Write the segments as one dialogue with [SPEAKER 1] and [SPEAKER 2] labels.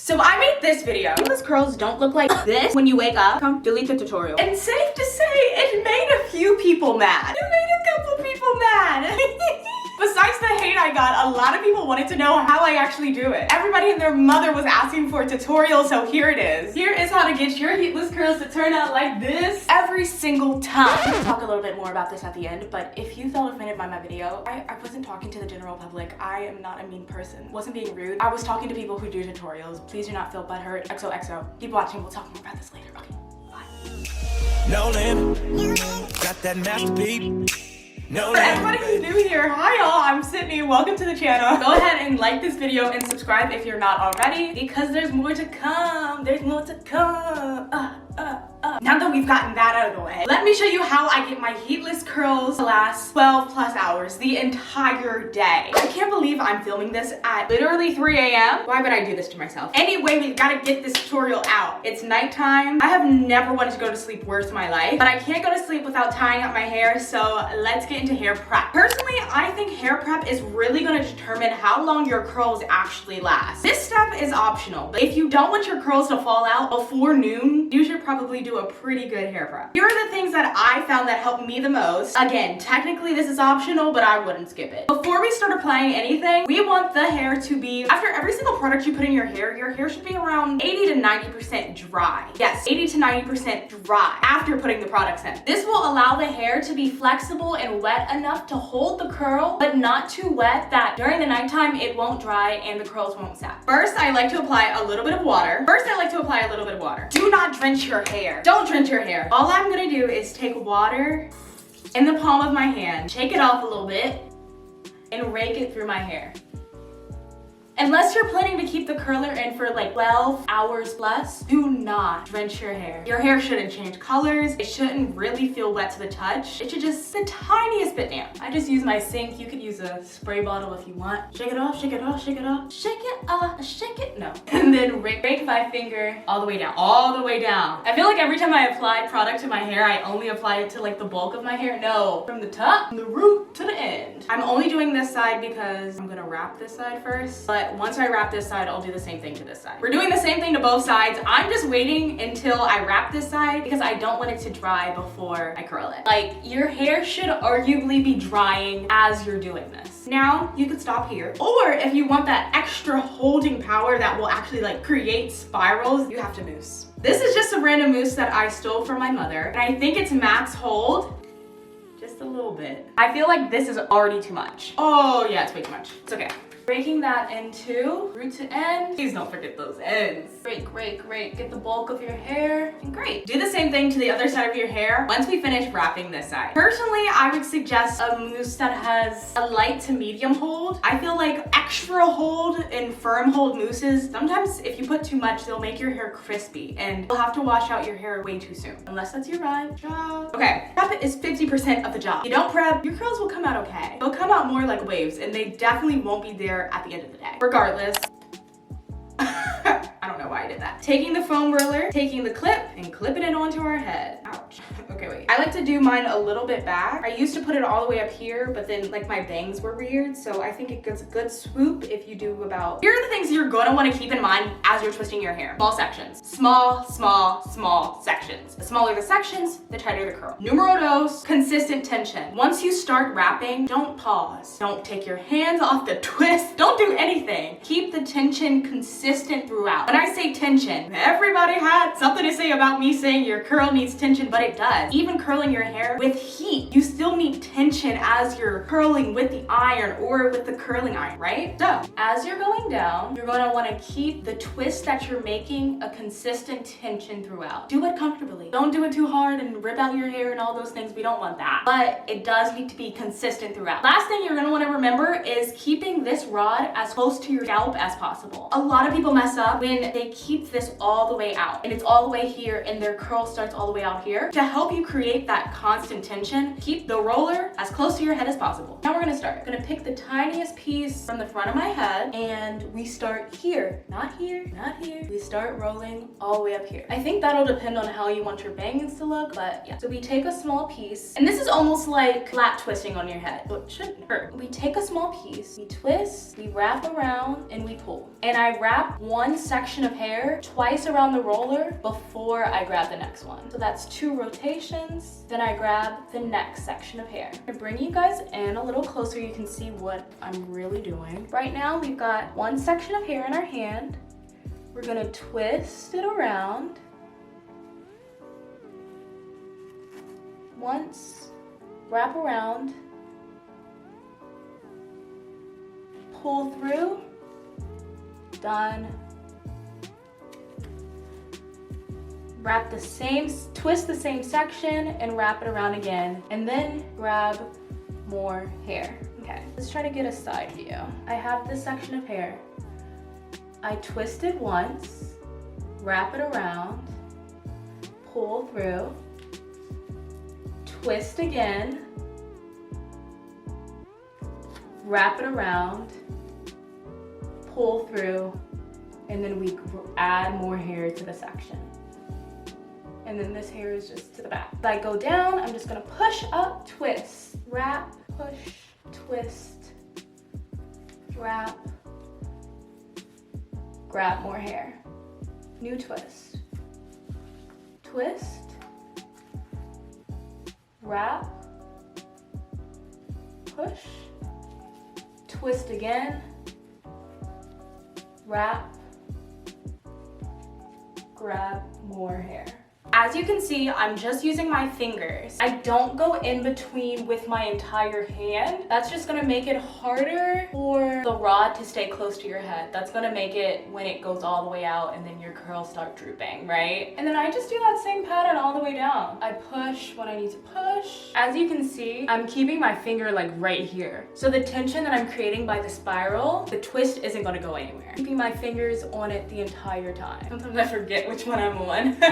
[SPEAKER 1] So I made this video. Heatless curls don't look like this when you wake up. Come delete the tutorial. And safe to say, it made a few people mad. It made a couple people mad. Besides the hate I got, a lot of people wanted to know how I actually do it. Everybody and their mother was asking for a tutorial, so here it is. Here is how to get your heatless curls to turn out like this every single time. I'll talk a little bit more about this at the end, but if you felt offended by my video, I wasn't talking to the general public. I am not a mean person. Wasn't being rude. I was talking to people who do tutorials. Please do not feel butthurt. XOXO. Keep watching. We'll talk more about this later. Okay, bye.
[SPEAKER 2] No limit. Got that masterpiece. No
[SPEAKER 1] For everybody who's new here, hi y'all, I'm Sydney. Welcome to the channel. Go ahead and like this video and subscribe if you're not already, because there's more to come. There's more to come. Now that we've gotten that out of the way, let me show you how I get my heatless curls to last 12 plus hours, the entire day. I can't believe I'm filming this at literally 3 a.m. Why would I do this to myself? Anyway, we gotta get this tutorial out. It's nighttime. I have never wanted to go to sleep worse in my life, but I can't go to sleep without tying up my hair, so let's get into hair prep. Personally, I think hair prep is really gonna determine how long your curls actually last. This step is optional, but if you don't want your curls to fall out before noon, you should probably do a pretty good hair prep. Here are the things that I found that helped me the most. Again, technically this is optional, but I wouldn't skip it. Before we start applying anything, we want the hair to be, after every single product you put in your hair should be around 80 to 90% dry. Yes, 80 to 90% dry after putting the products in. This will allow the hair to be flexible and wet enough to hold the curl, but not too wet that during the nighttime it won't dry and the curls won't sap. First, I like to apply a little bit of water. Do not drench your hair. Don't drench your hair. All I'm gonna do is take water in the palm of my hand, shake it off a little bit, and rake it through my hair. Unless you're planning to keep the curler in for like 12 hours plus, do not drench your hair. Your hair shouldn't change colors. It shouldn't really feel wet to the touch. It should just the tiniest bit damp. I just use my sink. You could use a spray bottle if you want. Shake it off, shake it off, shake it off. Shake it off, shake it, no. And then rake my finger all the way down, all the way down. I feel like every time I apply product to my hair, I only apply it to like the bulk of my hair. No, from the top, from the root to the end. I'm only doing this side because I'm gonna wrap this side first, but once I wrap this side, I'll do the same thing to this side. We're doing the same thing to both sides. I'm just waiting until I wrap this side because I don't want it to dry before I curl it. Like, your hair should arguably be drying as you're doing this. Now, you could stop here. Or if you want that extra holding power that will actually like create spirals, you have to mousse. This is just a random mousse that I stole from my mother, and I think it's max hold. Just a little bit. I feel like this is already too much. Oh yeah, it's way too much. It's okay. Breaking that into root to end. Please don't forget those ends. Rake. Get the bulk of your hair. And great. Do the same thing to the other side of your hair once we finish wrapping this side. Personally, I would suggest a mousse that has a light to medium hold. I feel like extra hold and firm hold mousses, sometimes if you put too much, they'll make your hair crispy and you'll have to wash out your hair way too soon. Unless that's your job. Okay, prep is 50% of the job. If you don't prep, your curls will come out okay. They'll come out more like waves and they definitely won't be there at the end of the day. Regardless, I don't know why I did that. Taking the foam roller, taking the clip, and clipping it onto our head. Ouch. Okay, wait. I like to do mine a little bit back. I used to put it all the way up here, but then like my bangs were weird, so I think it gets a good swoop if you do about... Here are the things you're gonna wanna keep in mind as you're twisting your hair. Small sections. Small sections. The smaller the sections, the tighter the curl. Numero dos, consistent tension. Once you start wrapping, don't pause. Don't take your hands off the twist. Don't do anything. Keep the tension consistent throughout. When I say tension, everybody had something to say about me saying your curl needs tension, but it does. Even curling your hair with heat, you still need tension as you're curling with the iron or with the curling iron, right? So, as you're going down, you're gonna wanna keep the twist that you're making a consistent tension throughout. Do it comfortably. Don't do it too hard and rip out your hair and all those things. We don't want that. But it does need to be consistent throughout. Last thing you're gonna wanna remember is keeping this rod as close to your scalp as possible. A lot of people mess up when they keep this all the way out and it's all the way here and their curl starts all the way out here. To help you create create that constant tension, keep the roller as close to your head as possible. Now we're gonna start. I'm gonna pick the tiniest piece from the front of my head, and we start here. Not here, not here. We start rolling all the way up here. I think that'll depend on how you want your bangs to look, but yeah. So we take a small piece, and this is almost like flat twisting on your head, so it shouldn't hurt. We take a small piece, we twist, we wrap around, and we pull. And I wrap one section of hair twice around the roller before I grab the next one. So that's 2 rotations. Then I grab the next section of hair. I bring you guys in a little closer, you can see what I'm really doing. Right now, we've got one section of hair in our hand. We're gonna twist it around. Once, wrap around, pull through, done. Wrap the same, twist the same section and wrap it around again, and then grab more hair. Okay, let's try to get a side view. I have this section of hair. I twist it once, wrap it around, pull through, twist again, wrap it around, pull through, and then we add more hair to the section. And then this hair is just to the back. As I go down, I'm just gonna push up, twist, wrap, push, twist, wrap, grab more hair. New twist. Twist, wrap, push, twist again, wrap, grab more hair. As you can see, I'm just using my fingers. I don't go in between with my entire hand. That's just gonna make it harder for the rod to stay close to your head. That's gonna make it when it goes all the way out and then your curls start drooping, right? And then I just do that same pattern all the way down. I push when I need to push. As you can see, I'm keeping my finger like right here. So the tension that I'm creating by the spiral, the twist isn't gonna go anywhere. Keeping my fingers on it the entire time. Sometimes I forget which one I'm on.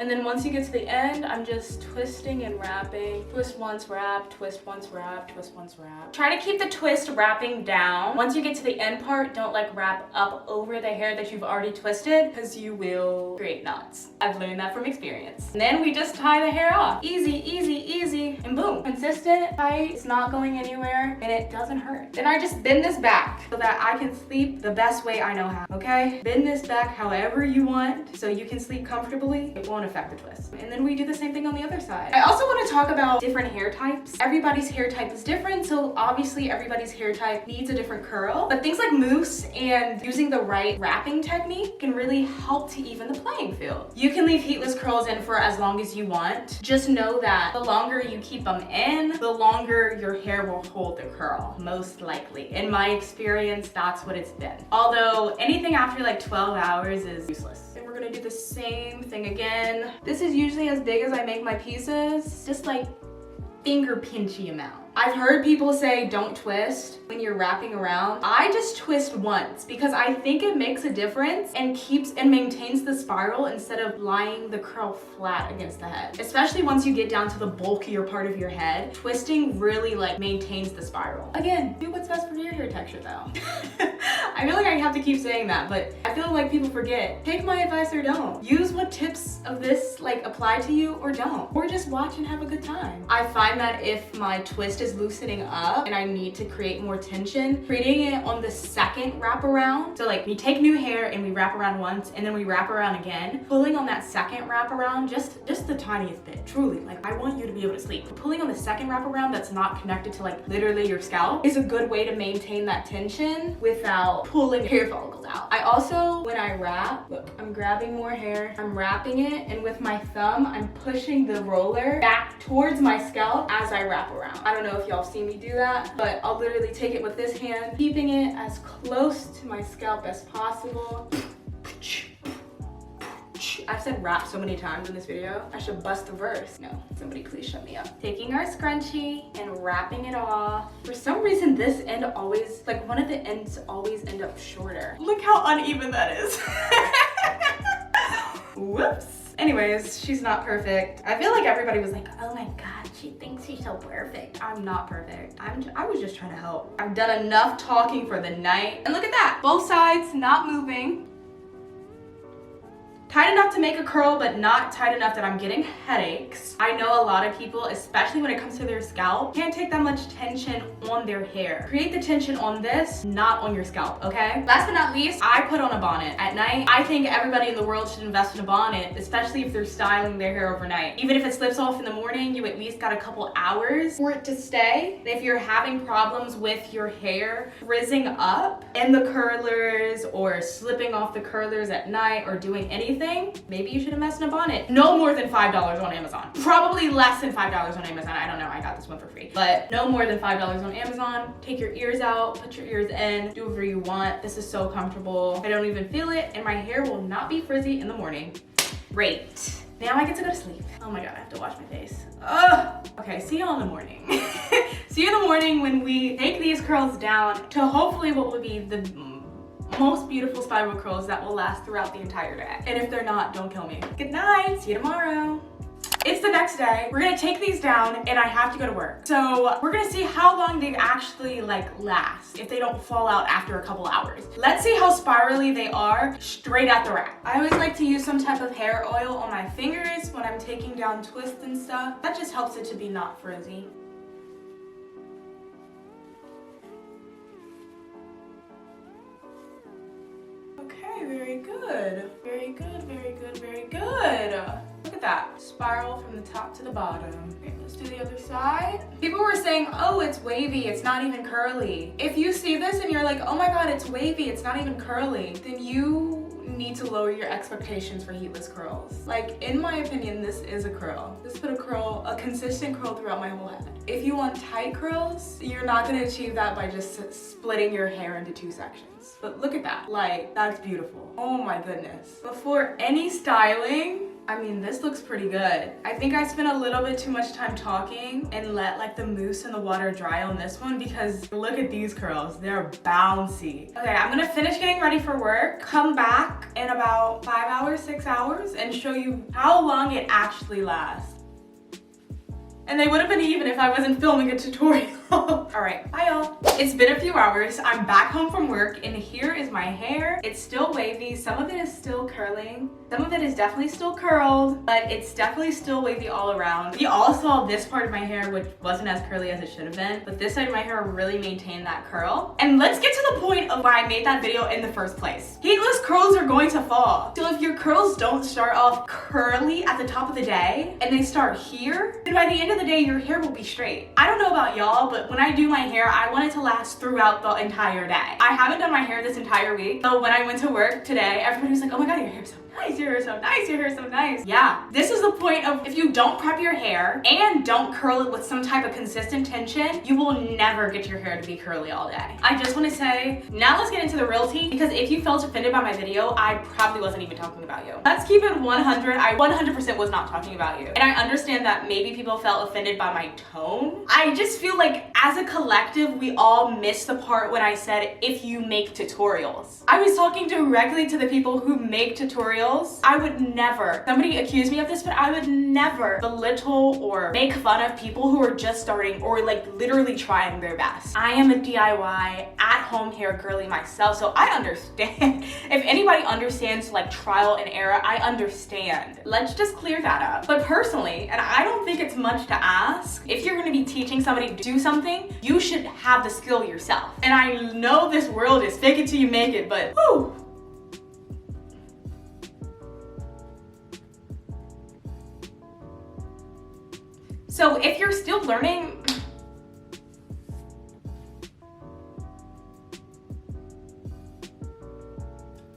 [SPEAKER 1] And then once you get to the end, I'm just twisting and wrapping. Twist once, wrap, twist once, wrap, twist once, wrap. Try to keep the twist wrapping down. Once you get to the end part, don't like wrap up over the hair that you've already twisted, because you will create knots. I've learned that from experience. And then we just tie the hair off. Easy, easy, easy, and boom. Consistent, tight, it's not going anywhere, and it doesn't hurt. Then I just bend this back so that I can sleep the best way I know how, okay? Bend this back however you want so you can sleep comfortably. It won't affect the twist. And then we do the same thing on the other side. I also want to talk about different hair types. Everybody's hair type is different, so obviously everybody's hair type needs a different curl. But things like mousse and using the right wrapping technique can really help to even the playing field. You can leave heatless curls in for as long as you want. Just know that the longer you keep them in, the longer your hair will hold the curl, most likely. In my experience, that's what it's been. Although anything after like 12 hours is useless. We're gonna do the same thing again. This is usually as big as I make my pieces, just like finger pinchy amount. I've heard people say don't twist when you're wrapping around. I just twist once because I think it makes a difference and keeps and maintains the spiral instead of lying the curl flat against the head. Especially once you get down to the bulkier part of your head, twisting really like maintains the spiral. Again, do what's best for your hair texture though. I feel like I have to keep saying that, but I feel like people forget. Take my advice or don't. Use what tips of this like apply to you or don't. Or just watch and have a good time. I find that if my twist is loosening up and I need to create more tension, creating it on the second wrap around. So like we take new hair and we wrap around once and then we wrap around again. Pulling on that second wrap around, just the tiniest bit, truly. Like I want you to be able to sleep. But pulling on the second wrap around that's not connected to like literally your scalp is a good way to maintain that tension without pulling hair follicles out. I also, when I wrap, look, I'm grabbing more hair, I'm wrapping it, and with my thumb, I'm pushing the roller back towards my scalp as I wrap around. I don't know if y'all see me do that, but I'll literally take it with this hand, keeping it as close to my scalp as possible. I've said wrap so many times in this video. I should bust the verse. No, somebody please shut me up. Taking our scrunchie and wrapping it off. For some reason, this end always, like one of the ends always end up shorter. Look how uneven that is. Whoops. Anyways, she's not perfect. I feel like everybody was like, oh my God, she thinks she's so perfect. I'm not perfect. I was just trying to help. I've done enough talking for the night. And look at that, both sides not moving. Tight enough to make a curl, but not tight enough that I'm getting headaches. I know a lot of people, especially when it comes to their scalp, can't take that much tension on their hair. Create the tension on this, not on your scalp, okay? Last but not least, I put on a bonnet at night. I think everybody in the world should invest in a bonnet, especially if they're styling their hair overnight. Even if it slips off in the morning, you at least got a couple hours for it to stay. And if you're having problems with your hair frizzing up in the curlers or slipping off the curlers at night or doing anything, maybe you should invest in a bonnet. No more than $5 on Amazon. Probably less than $5 on Amazon. I don't know, I got this one for free. But no more than $5 on Amazon. Take your ears out, put your ears in, do whatever you want. This is so comfortable. I don't even feel it, and my hair will not be frizzy in the morning. Great. Now I get to go to sleep. Oh my God, I have to wash my face. Ugh. Okay, see y'all in the morning. See you in the morning when we take these curls down to hopefully what will be the most beautiful spiral curls that will last throughout the entire day. And if they're not, don't kill me. Good night, see you tomorrow. It's the next day. We're gonna take these down and I have to go to work. So we're gonna see how long they actually last, if they don't fall out after a couple hours. Let's see how spirally they are straight at the rack. I always like to use some type of hair oil on my fingers when I'm taking down twists and stuff. That just helps it to be not frizzy. Okay, very good. Very good, very good, very good. Look at that. Spiral from the top to the bottom. Okay, let's do the other side. People were saying, oh, it's wavy, it's not even curly. If you see this and you're like, oh my God, it's wavy, it's not even curly, then you need to lower your expectations for heatless curls. Like, in my opinion, this is a curl. This put a consistent curl throughout my whole head. If you want tight curls, you're not gonna achieve that by just splitting your hair into 2 sections. But look at that, that's beautiful. Oh my goodness. Before any styling, I mean, this looks pretty good. I think I spent a little bit too much time talking and let the mousse and the water dry on this one because look at these curls, they're bouncy. Okay, I'm gonna finish getting ready for work, come back in about 5 hours, 6 hours, and show you how long it actually lasts. And they would have been even if I wasn't filming a tutorial. All right, bye y'all. It's been a few hours. I'm back home from work and here is my hair. It's still wavy. Some of it is still curling. Some of it is definitely still curled, but it's definitely still wavy all around. You all saw this part of my hair, which wasn't as curly as it should have been, but this side of my hair really maintained that curl. And let's get to the point of why I made that video in the first place. Heatless curls are going to fall. So if your curls don't start off curly at the top of the day and they start here, then by the end of the day, your hair will be straight. I don't know about y'all, but when I do my hair, I want it to last throughout the entire day. I haven't done my hair this entire week, so when I went to work today, everybody was like, oh my God, your hair's so nice, your hair's so nice, your hair's so nice. Yeah, this is the point of if you don't prep your hair and don't curl it with some type of consistent tension, you will never get your hair to be curly all day. I just want to say, now let's get into the real tea, because if you felt offended by my video, I probably wasn't even talking about you. Let's keep it 100. I 100% was not talking about you. And I understand that maybe people felt offended by my tone. I just feel like as a collective, we all missed the part when I said, if you make tutorials. I was talking directly to the people who make tutorials. I would never, somebody accused me of this, but I would never belittle or make fun of people who are just starting or literally trying their best. I am a DIY at-home hair girly myself, so I understand. If anybody understands trial and error, I understand. Let's just clear that up. But personally, and I don't think it's much to ask, if you're gonna be teaching somebody to do something, you should have the skill yourself. And I know this world is fake it till you make it, but whew. So if you're still learning,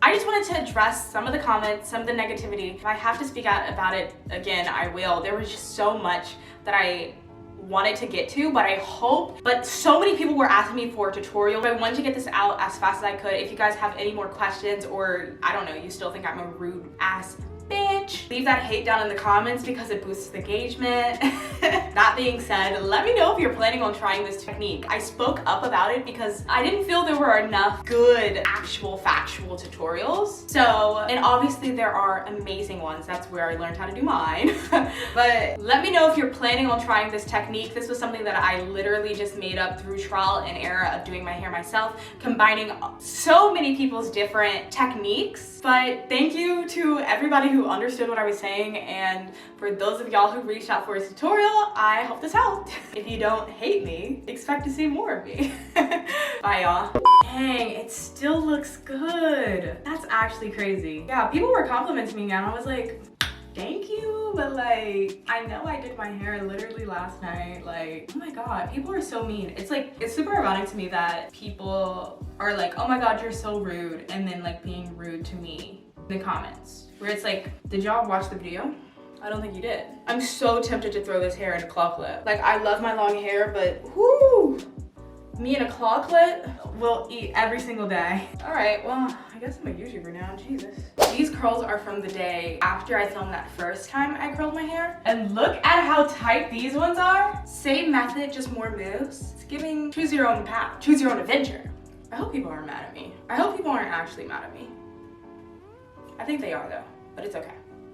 [SPEAKER 1] I just wanted to address some of the comments, some of the negativity. If I have to speak out about it again, I will. There was just so much that I wanted to get to, but so many people were asking me for a tutorial. I wanted to get this out as fast as I could. If you guys have any more questions, or I don't know, you still think I'm a rude ass bitch, bitch. Leave that hate down in the comments because it boosts engagement. That being said, let me know if you're planning on trying this technique. I spoke up about it because I didn't feel there were enough good actual factual tutorials. So, and obviously there are amazing ones. That's where I learned how to do mine. But let me know if you're planning on trying this technique. This was something that I literally just made up through trial and error of doing my hair myself, combining so many people's different techniques. But thank you to everybody who understood what I was saying, and for those of y'all who reached out for a tutorial, I hope this helped. If you don't hate me, expect to see more of me. Bye y'all. Dang, it still looks good. That's actually crazy. Yeah, people were complimenting me and I was like, thank you, but like, I know I did my hair literally last night. Like, oh my God, people are so mean. It's like, it's super ironic to me that people are like, oh my God, you're so rude, and then like being rude to me in the comments. Where it's like, did y'all watch the video? I don't think you did. I'm so tempted to throw this hair in a claw clip. Like, I love my long hair, but whoo! Me and a claw clip will eat every single day. All right, well, I guess I'm a YouTuber now, Jesus. These curls are from the day after I filmed that first time I curled my hair. And look at how tight these ones are. Same method, just more moves. It's giving choose your own path, choose your own adventure. I hope people aren't mad at me. I hope people aren't actually mad at me. I think they are though, but it's okay.